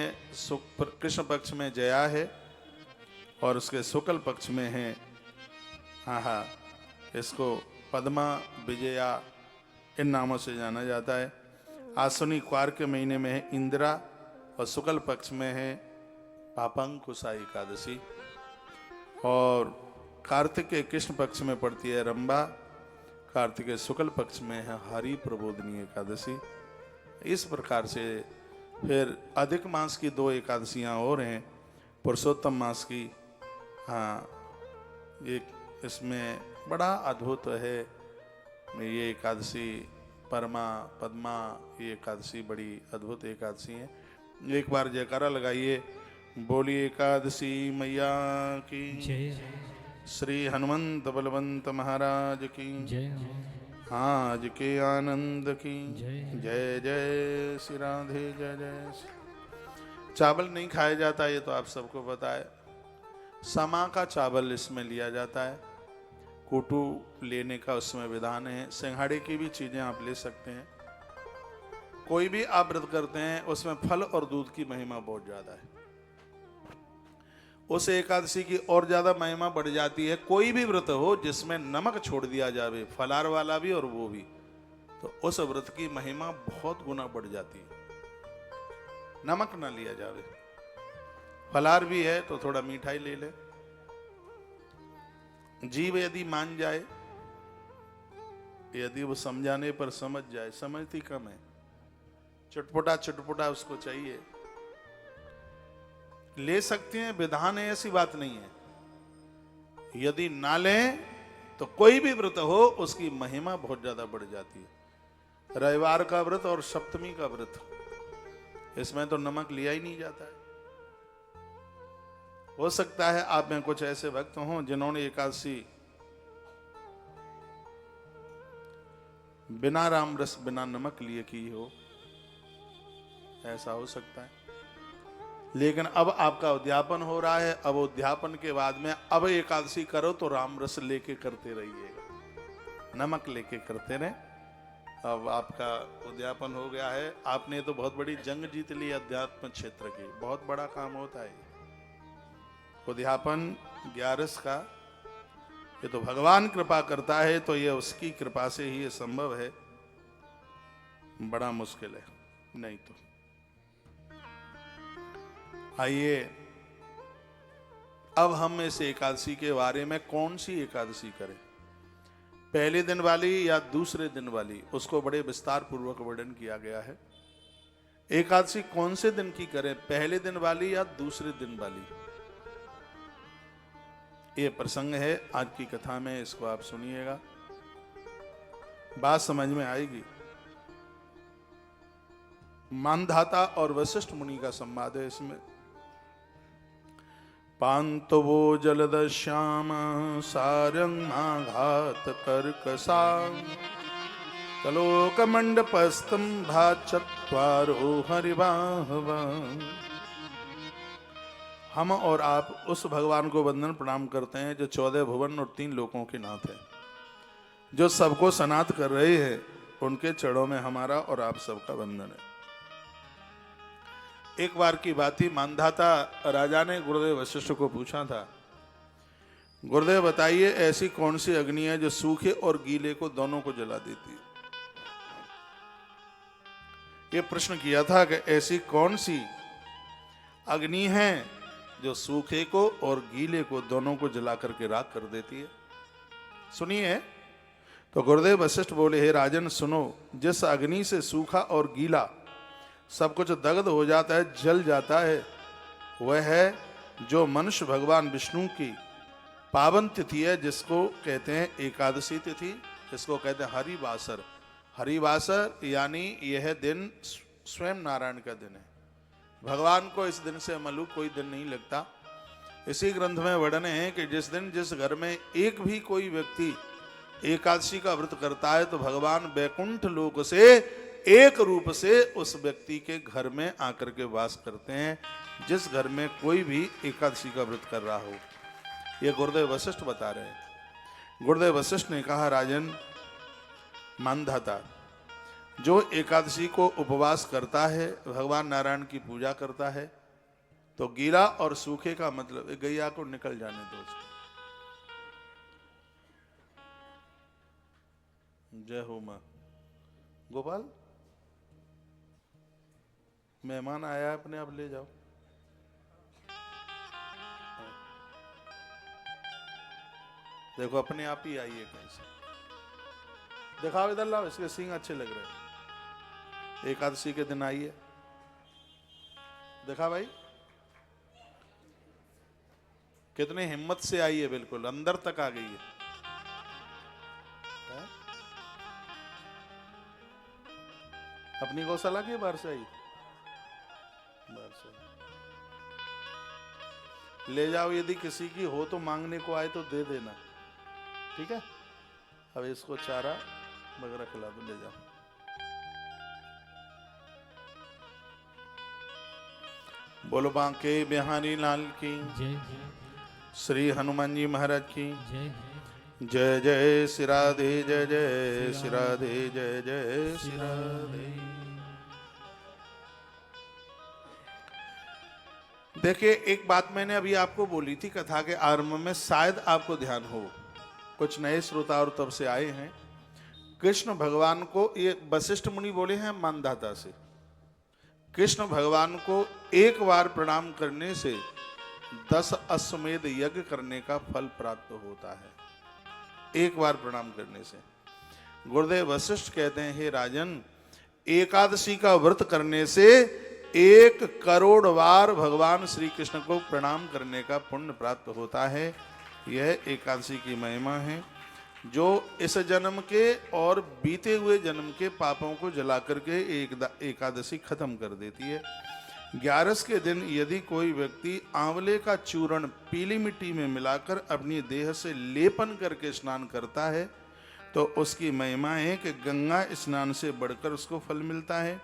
में कृष्ण पक्ष में जया है और उसके शुक्ल पक्ष में है हाँ, इसको पद्मा, विजया इन नामों से जाना जाता है। आश्विनी क्वार के महीने में है इंदिरा और शुक्ल पक्ष में है पापंकुशा एकादशी और कार्तिक के कृष्ण पक्ष में पड़ती है रंभा, कार्तिक के शुक्ल पक्ष में है हरि प्रबोधनी एकादशी। इस प्रकार से फिर अधिक मास की 2 एकादशियां और हैं, पुरुषोत्तम मास की हाँ, एक इसमें बड़ा अद्भुत है ये एकादशी परमा पद्मा, ये एकादशी बड़ी अद्भुत एकादशी है। एक बार जयकारा लगाइए, बोलिए एकादशी मैया की जय। श्री हनुमंत बलवंत महाराज की जय। आज के आनंद की जय। जय जय श्री राधे जय जय। चावल नहीं खाया जाता ये तो आप सबको पता है। समा का चावल इसमें लिया जाता है, कुटू लेने का उसमें विधान है। सिंघाड़े की भी चीजें आप ले सकते हैं। कोई भी आप व्रत करते हैं उसमें फल और दूध की महिमा बहुत ज्यादा है। उस एकादशी की और ज्यादा महिमा बढ़ जाती है। कोई भी व्रत हो जिसमें नमक छोड़ दिया जावे, फलार वाला भी और वो भी, तो उस व्रत की महिमा बहुत गुना बढ़ जाती है। नमक ना लिया जावे, फलार भी है तो थोड़ा मिठाई ले ले। जीव यदि मान जाए, यदि वो समझाने पर समझ जाए, समझती कम है, चटपटा चटपटा उसको चाहिए, ले सकते हैं, विधान है, ऐसी बात नहीं है। यदि ना लें तो कोई भी व्रत हो उसकी महिमा बहुत ज्यादा बढ़ जाती है। रविवार का व्रत और सप्तमी का व्रत, इसमें तो नमक लिया ही नहीं जाता है। हो सकता है आप में कुछ ऐसे भक्त हों जिन्होंने एकादशी बिना राम रस बिना नमक लिए की हो, ऐसा हो सकता है। लेकिन अब आपका उद्यापन हो रहा है, अब उद्यापन के बाद में अब एकादशी करो तो राम रस लेके करते रहिएगा, नमक लेके करते रहे। अब आपका उद्यापन हो गया है, आपने तो बहुत बड़ी जंग जीत ली अध्यात्म क्षेत्र की। बहुत बड़ा काम होता है उद्यापन 11 का। ये तो भगवान कृपा करता है, तो ये उसकी कृपा से ही ये संभव है, बड़ा मुश्किल है नहीं तो। आइए अब हम इस एकादशी के बारे में, कौन सी एकादशी करें, पहले दिन वाली या दूसरे दिन वाली, उसको बड़े विस्तार पूर्वक वर्णन किया गया है। एकादशी कौन से दिन की करें, पहले दिन वाली या दूसरे दिन वाली, ये प्रसंग है आज की कथा में। इसको आप सुनिएगा, बात समझ में आएगी। मानधाता और वशिष्ठ मुनि का संवाद है इसमें। पांतवो जलद श्याम सारंगाघात कर्कसा तलोक मंडपस्तंभा चत्वारो हरिवाहवा। हम और आप उस भगवान को वंदन प्रणाम करते हैं जो 14 भुवन और 3 लोकों के नाथ है, जो सबको सनात कर रहे हैं। उनके चरणों में हमारा और आप सबका वंदन है। एक बार की बात थी, मानधाता राजा ने गुरुदेव वशिष्ठ को पूछा था, गुरुदेव बताइए ऐसी कौन सी अग्नि है जो सूखे और गीले को दोनों को जला देती है। ये प्रश्न किया था कि ऐसी कौन सी अग्नि है जो सूखे को और गीले को दोनों को जला करके राख कर देती है। सुनिए, तो गुरुदेव वशिष्ठ बोले, हे राजन सुनो, जिस अग्नि से सूखा और गीला सब कुछ दग्ध हो जाता है, जल जाता है, वह है जो मनुष्य भगवान विष्णु की पावन तिथि है, जिसको कहते हैं एकादशी तिथि, जिसको कहते हैं हरिवासर। हरिवासर यानी यह दिन स्वयं नारायण का दिन है। भगवान को इस दिन से मलूक कोई दिन नहीं लगता। इसी ग्रंथ में वर्णन है कि जिस दिन जिस घर में एक भी कोई व्यक्ति एकादशी का व्रत करता है तो भगवान वैकुंठ लोक से एक रूप से उस व्यक्ति के घर में आकर के वास करते हैं, जिस घर में कोई भी एकादशी का व्रत कर रहा हो। यह गुरुदेव वशिष्ठ बता रहे हैं। गुरुदेव वशिष्ठ ने कहा, राजन मानधाता, जो एकादशी को उपवास करता है, भगवान नारायण की पूजा करता है, तो गीला और सूखे का मतलब गैया को निकल जाने दो उसको। जय हो मां। गोपाल, मेहमान आया है, अपने आप ले जाओ। देखो अपने आप ही आई है कहीं से। दिखाओ इधर, लाओ, इसके सींग अच्छे लग रहे हैं। एकादशी के दिन आई है, देखा भाई कितने हिम्मत से आई है, बिल्कुल अंदर तक आ गई है। अपनी गौशाला की बाहर से आई? बाहर से। ले जाओ, यदि किसी की हो तो मांगने को आए तो दे देना, ठीक है। अब इसको चारा वगैरह खिला दो, ले जाओ। बोलो बांके बिहारी लाल की जय, श्री हनुमान जी महाराज की जय। जय जय श्री राधे, जय जय श्री राधे, जय जय श्री राधे। देखिए, एक बात मैंने अभी आपको बोली थी कथा के आरंभ में, शायद आपको ध्यान हो, कुछ नए श्रोता और तब से आए हैं। कृष्ण भगवान को, ये वशिष्ठ मुनि बोले हैं मानधाता से, कृष्ण भगवान को एक बार प्रणाम करने से 10 अश्वमेध यज्ञ करने का फल प्राप्त होता है। एक बार प्रणाम करने से। गुरुदेव वशिष्ठ कहते हैं, हे राजन, एकादशी का व्रत करने से 1 करोड़ बार भगवान श्री कृष्ण को प्रणाम करने का पुण्य प्राप्त होता है। यह एकादशी की महिमा है, जो इस जन्म के और बीते हुए जन्म के पापों को जला करके एकादशी खत्म कर देती है। 11 के दिन यदि कोई व्यक्ति आंवले का चूर्ण पीली मिट्टी में मिलाकर अपनी देह से लेपन करके स्नान करता है, तो उसकी महिमा है कि गंगा स्नान से बढ़कर उसको फल मिलता है,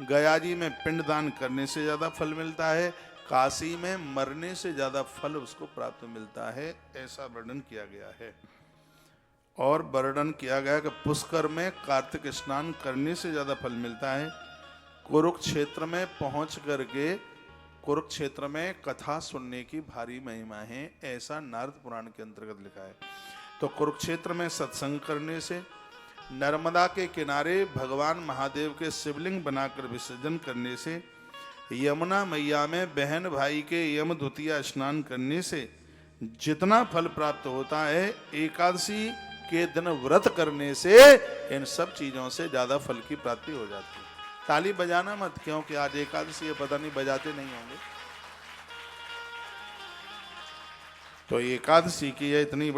गया जी में पिंडदान करने से ज्यादा फल मिलता है, काशी में मरने से ज्यादा फल उसको प्राप्त मिलता है, ऐसा वर्णन किया गया है। और वर्णन किया गया कि पुष्कर में कार्तिक स्नान करने से ज्यादा फल मिलता है। कुरुक्षेत्र में पहुंच करके कुरुक्षेत्र में कथा सुनने की भारी महिमा है, ऐसा नारद पुराण के अंतर्गत लिखा है। तो कुरुक्षेत्र में सत्संग करने से, नर्मदा के किनारे भगवान महादेव के शिवलिंग बनाकर विसर्जन करने से, यमुना मैया में बहन भाई के यम द्वितीया स्नान करने से जितना फल प्राप्त होता है, एकादशी के दिन व्रत करने से इन सब चीजों से ज्यादा फल की प्राप्ति हो जाती है। ताली बजाना मत, क्योंकि आज एकादशी है, पता नहीं बजाते नहीं होंगे। तो एकादशी की है इतनी बड़ी